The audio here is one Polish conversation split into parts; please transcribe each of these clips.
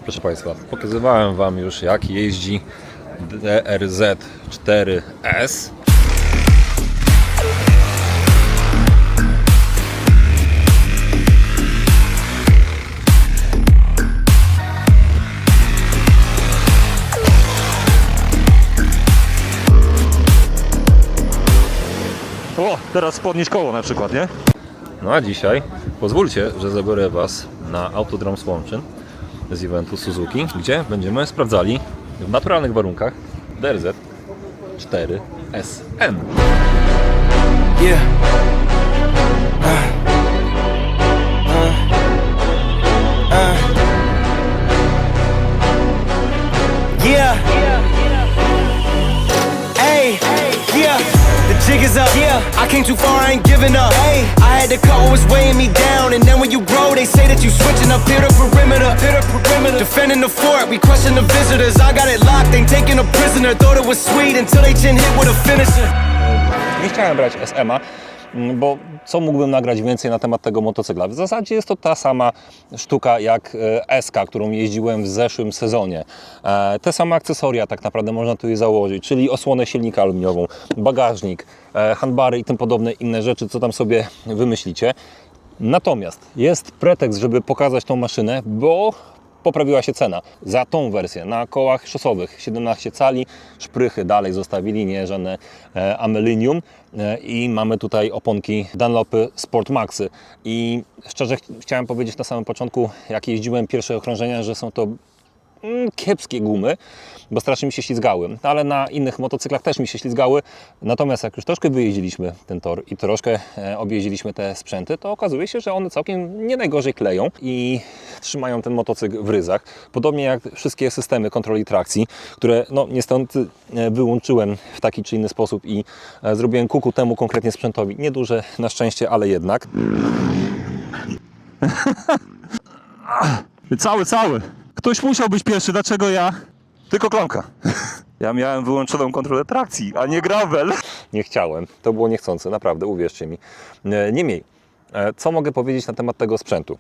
Proszę Państwa, pokazywałem Wam już, jak jeździ DRZ4S. O, teraz podnieść koło na przykład, nie? No a dzisiaj pozwólcie, że zabiorę Was na Autodrom Słomczyn z eventu Suzuki, gdzie będziemy sprawdzali w naturalnych warunkach DRZ4SM. Yeah. Yeah. Hey. Yeah. The jig is up. Yeah. I came too far, I ain't giving up. Hey. I had to cut what was weighing me down, and then when you grow, they say that you switching up here to perimeter. Defending the fort, we crushing the visitors. I got it locked, ain't taking a prisoner. Thought it was sweet until they chin hit with a finisher. Nie chciałem brać SM-a, bo co mógłbym nagrać więcej na temat tego motocykla? W zasadzie jest to ta sama sztuka jak SK, którą jeździłem w zeszłym sezonie. Te same akcesoria tak naprawdę można tu je założyć, czyli osłonę silnika aluminiową, bagażnik, handbary i tym podobne inne rzeczy, co tam sobie wymyślicie. Natomiast jest pretekst, żeby pokazać tą maszynę, bo poprawiła się cena za tą wersję na kołach szosowych 17 cali, szprychy dalej zostawili, nie żadne amelinium i mamy tutaj oponki Dunlopy Sport Maxy i szczerze chciałem powiedzieć na samym początku, jak jeździłem pierwsze okrążenia, że są to kiepskie gumy, bo strasznie mi się ślizgały, ale na innych motocyklach też mi się ślizgały. Natomiast jak już troszkę wyjeździliśmy ten tor i troszkę objeździliśmy te sprzęty, to okazuje się, że one całkiem nie najgorzej kleją i trzymają ten motocykl w ryzach. Podobnie jak wszystkie systemy kontroli trakcji, które no niestety wyłączyłem w taki czy inny sposób i zrobiłem kuku temu konkretnie sprzętowi. Nieduże na szczęście, ale jednak. Cały. Ktoś musiał być pierwszy, dlaczego ja? Tylko klamka. Ja miałem wyłączoną kontrolę trakcji, a nie gravel. Nie chciałem, to było niechcące, naprawdę, uwierzcie mi. Niemniej, co mogę powiedzieć na temat tego sprzętu?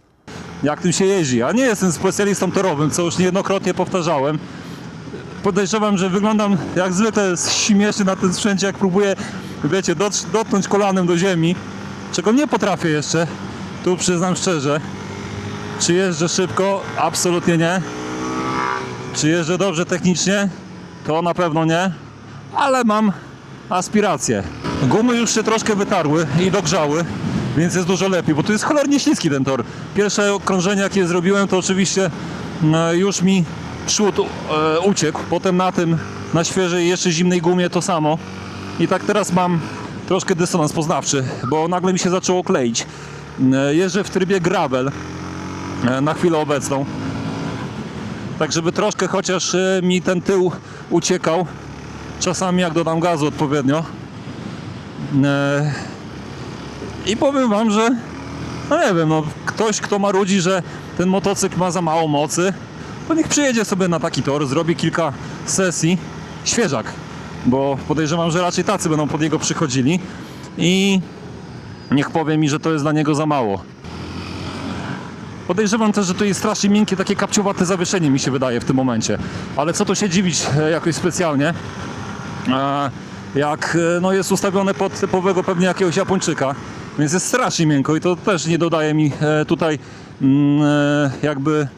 Jak tym się jeździ? Ja nie jestem specjalistą torowym, co już niejednokrotnie powtarzałem. Podejrzewam, że wyglądam jak zwykle śmiesznie na tym sprzęcie, jak próbuję, wiecie, dotknąć kolanem do ziemi, czego nie potrafię jeszcze. Tu przyznam szczerze. Czy jeżdżę szybko? Absolutnie nie. Czy jeżdżę dobrze technicznie? To na pewno nie. Ale mam aspiracje. Gumy już się troszkę wytarły i dogrzały, więc jest dużo lepiej, bo tu jest cholernie śliski ten tor. Pierwsze okrążenie, jakie zrobiłem, to oczywiście już mi przód uciekł. Potem na świeżej, jeszcze zimnej gumie to samo. I tak teraz mam troszkę dysonans poznawczy, bo nagle mi się zaczęło kleić. Jeżdżę w trybie gravel na chwilę obecną, tak żeby troszkę chociaż mi ten tył uciekał, czasami jak dodam gazu odpowiednio. I powiem wam, że no nie wiem, no ktoś kto marudzi, że ten motocykl ma za mało mocy, to niech przyjedzie sobie na taki tor, zrobi kilka sesji, świeżak, bo podejrzewam, że raczej tacy będą pod niego przychodzili i niech powie mi, że to jest dla niego za mało. Podejrzewam też, że to jest strasznie miękkie, takie kapciowate zawieszenie mi się wydaje w tym momencie. Ale co tu się dziwić jakoś specjalnie, jak no jest ustawione pod typowego pewnie jakiegoś Japończyka, więc jest strasznie miękko i to też nie dodaje mi tutaj jakby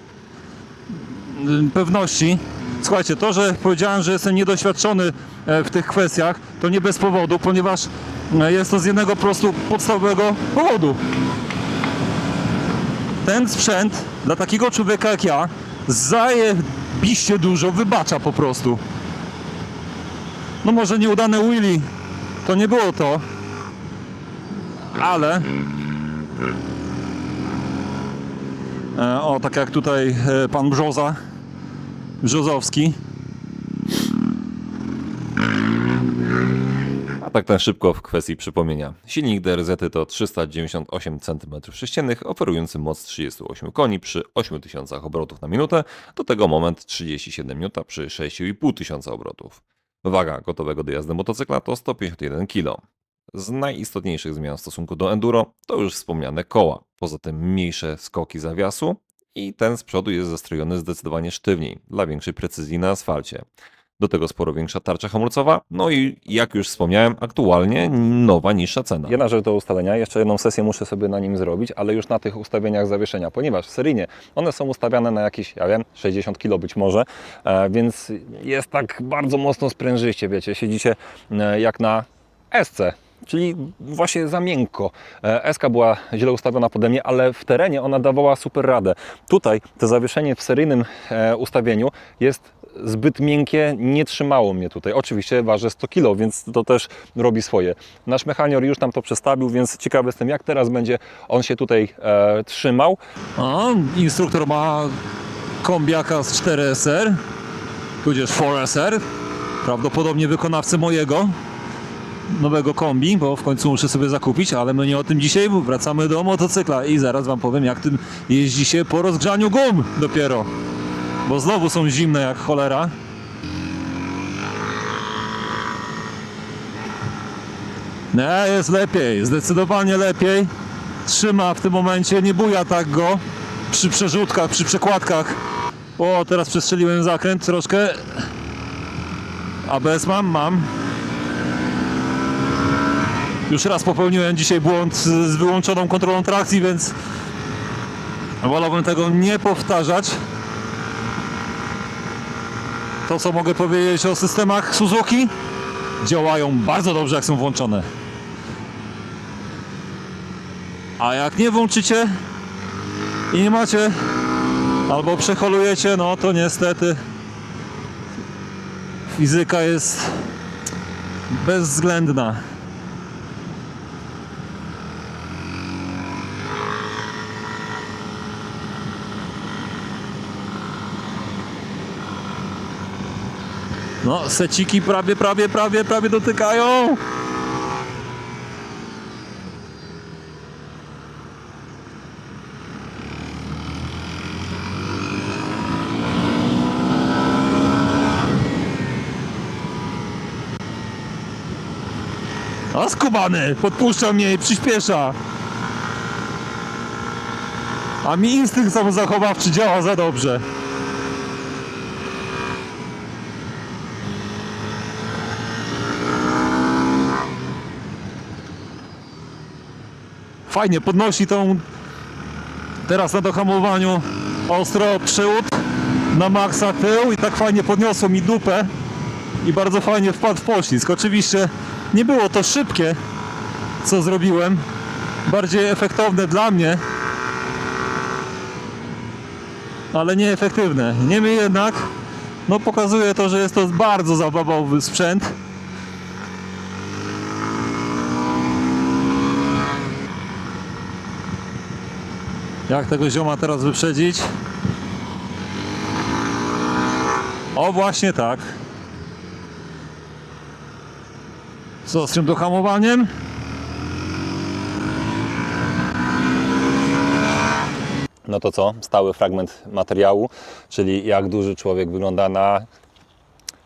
pewności. Słuchajcie, to, że powiedziałem, że jestem niedoświadczony w tych kwestiach, to nie bez powodu, ponieważ jest to z jednego po prostu podstawowego powodu. Ten sprzęt dla takiego człowieka jak ja zajebiście dużo wybacza po prostu. No może nieudane wheelie to nie było to, ale o, tak jak tutaj pan Brzozowski. A tak na szybko w kwestii przypomnienia. Silnik DRZ to 398 cm3, oferujący moc 38 koni przy 8000 obrotów na minutę, do tego moment 37 N przy 6500 obrotów. Waga gotowego do jazdy motocykla to 151 kg. Z najistotniejszych zmian w stosunku do enduro to już wspomniane koła. Poza tym mniejsze skoki zawiasu i ten z przodu jest zastrojony zdecydowanie sztywniej, dla większej precyzji na asfalcie. Do tego sporo większa tarcza hamulcowa, no i jak już wspomniałem, aktualnie nowa, niższa cena. Jedna rzecz do ustalenia, jeszcze jedną sesję muszę sobie na nim zrobić, ale już na tych ustawieniach zawieszenia, ponieważ seryjnie one są ustawiane na jakieś, 60 kg być może, więc jest tak bardzo mocno sprężyście, wiecie, siedzicie jak na S-ce. Czyli właśnie za miękko. S-ka była źle ustawiona pode mnie, ale w terenie ona dawała super radę. Tutaj to zawieszenie w seryjnym ustawieniu jest zbyt miękkie, nie trzymało mnie tutaj. Oczywiście waży 100 kg, więc to też robi swoje. Nasz mechanior już tam to przestawił, więc ciekawy jestem, jak teraz będzie on się tutaj trzymał. Instruktor ma kombiaka z 4SR, tudzież 4SR, prawdopodobnie wykonawcę mojego nowego kombi, bo w końcu muszę sobie zakupić, ale my nie o tym dzisiaj, bo wracamy do motocykla i zaraz Wam powiem, jak tym jeździ się po rozgrzaniu gum dopiero, bo znowu są zimne jak cholera. Nie, jest lepiej, zdecydowanie lepiej. Trzyma w tym momencie, nie buja tak go przy przerzutkach, przy przekładkach. O, teraz przestrzeliłem zakręt troszkę. ABS mam. Już raz popełniłem dzisiaj błąd z wyłączoną kontrolą trakcji, więc wolałbym tego nie powtarzać. To, co mogę powiedzieć o systemach Suzuki, działają bardzo dobrze, jak są włączone. A jak nie włączycie i nie macie, albo przeholujecie, no to niestety fizyka jest bezwzględna. No, seciki prawie dotykają. A skubany, podpuszcza mnie i przyspiesza. A mi instynkt samozachowawczy działa za dobrze. Fajnie podnosi tą teraz na dohamowaniu ostro przód na maksa tył i tak fajnie podniosło mi dupę i bardzo fajnie wpadł w poślizg. Oczywiście nie było to szybkie, co zrobiłem, bardziej efektowne dla mnie, ale nieefektywne. Niemniej jednak no, pokazuje to, że jest to bardzo zabawowy sprzęt. Jak tego zioma teraz wyprzedzić? O, właśnie tak. Co z tym dohamowaniem? No to co? Stały fragment materiału, czyli jak duży człowiek wygląda na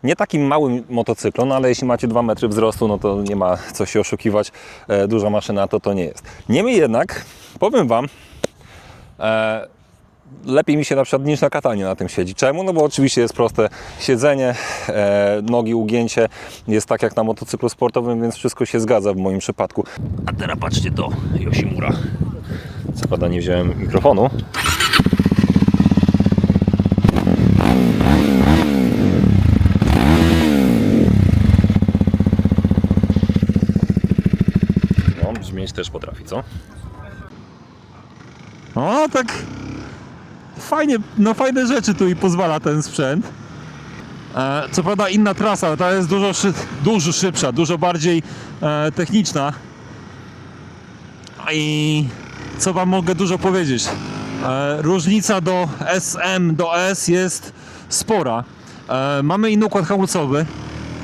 nie takim małym motocyklu, no ale jeśli macie 2 metry wzrostu, no to nie ma co się oszukiwać, duża maszyna to nie jest. Niemniej jednak, powiem Wam, lepiej mi się na przykład niż na katanie na tym siedzi. Czemu? No bo oczywiście jest proste siedzenie, nogi, ugięcie jest tak jak na motocyklu sportowym, więc wszystko się zgadza w moim przypadku. A teraz patrzcie to, Yoshimura. Co prawda nie wziąłem mikrofonu. No, brzmieć też potrafi, co? O, tak fajnie, no fajne rzeczy tu i pozwala ten sprzęt. Co prawda inna trasa, ta jest dużo szybsza, dużo bardziej techniczna. I co Wam mogę dużo powiedzieć? Różnica do SM, do S jest spora. Mamy inny układ hamulcowy.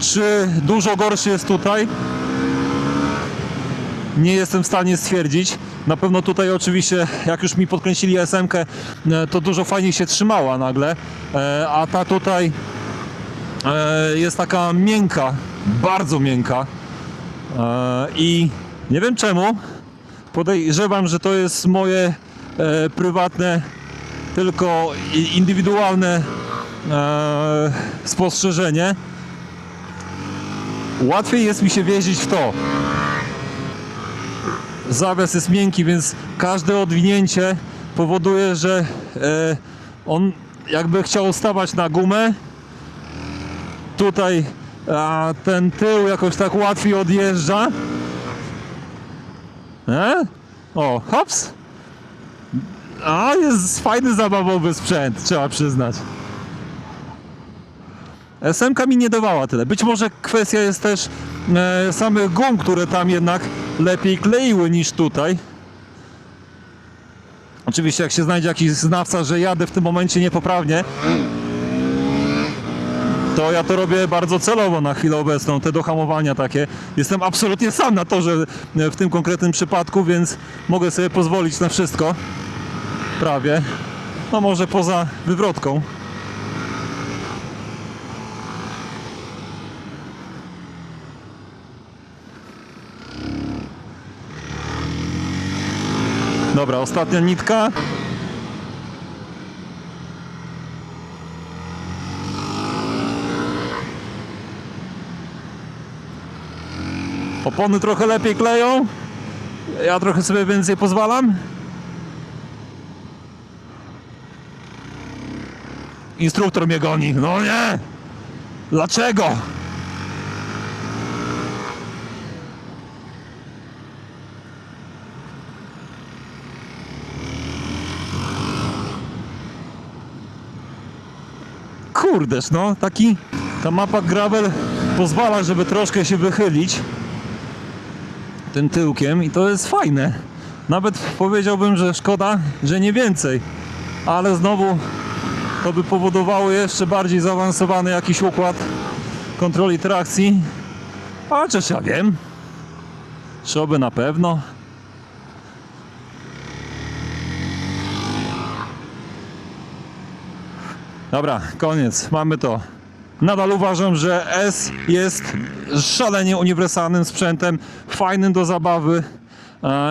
Czy dużo gorszy jest tutaj? Nie jestem w stanie stwierdzić. Na pewno tutaj oczywiście, jak już mi podkręcili SM-kę, to dużo fajniej się trzymała nagle. A ta tutaj jest taka miękka, bardzo miękka. I nie wiem czemu. Podejrzewam, że to jest moje prywatne tylko indywidualne spostrzeżenie. Łatwiej jest mi się wjeździć w to. Zawias jest miękki, więc każde odwinięcie powoduje, że on jakby chciał stawać na gumę. Tutaj ten tył jakoś tak łatwiej odjeżdża. O, hops. Jest fajny, zabawowy sprzęt, trzeba przyznać. SM-ka mi nie dawała tyle. Być może kwestia jest też samych gum, które tam jednak lepiej kleiły niż tutaj. Oczywiście jak się znajdzie jakiś znawca, że jadę w tym momencie niepoprawnie, to ja to robię bardzo celowo na chwilę obecną, te dohamowania takie. Jestem absolutnie sam na torze w tym konkretnym przypadku, więc mogę sobie pozwolić na wszystko. Prawie. No może poza wywrotką. Dobra, ostatnia nitka. Opony trochę lepiej kleją. Ja trochę sobie więcej pozwalam. Instruktor mnie goni. No nie! Dlaczego? Kurdeż, no, ta mapa gravel pozwala, żeby troszkę się wychylić tym tyłkiem i to jest fajne. Nawet powiedziałbym, że szkoda, że nie więcej, ale znowu to by powodowało jeszcze bardziej zaawansowany jakiś układ kontroli trakcji. A chociaż ja wiem, szoby na pewno. Dobra, koniec, mamy to. Nadal uważam, że S jest szalenie uniwersalnym sprzętem, fajnym do zabawy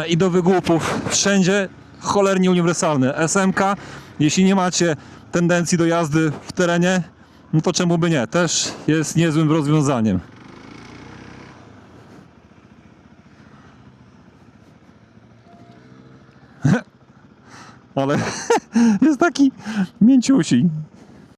i do wygłupów. Wszędzie cholernie uniwersalny. SM-ka, jeśli nie macie tendencji do jazdy w terenie, no to czemu by nie? Też jest niezłym rozwiązaniem. Ale jest taki mięciusi.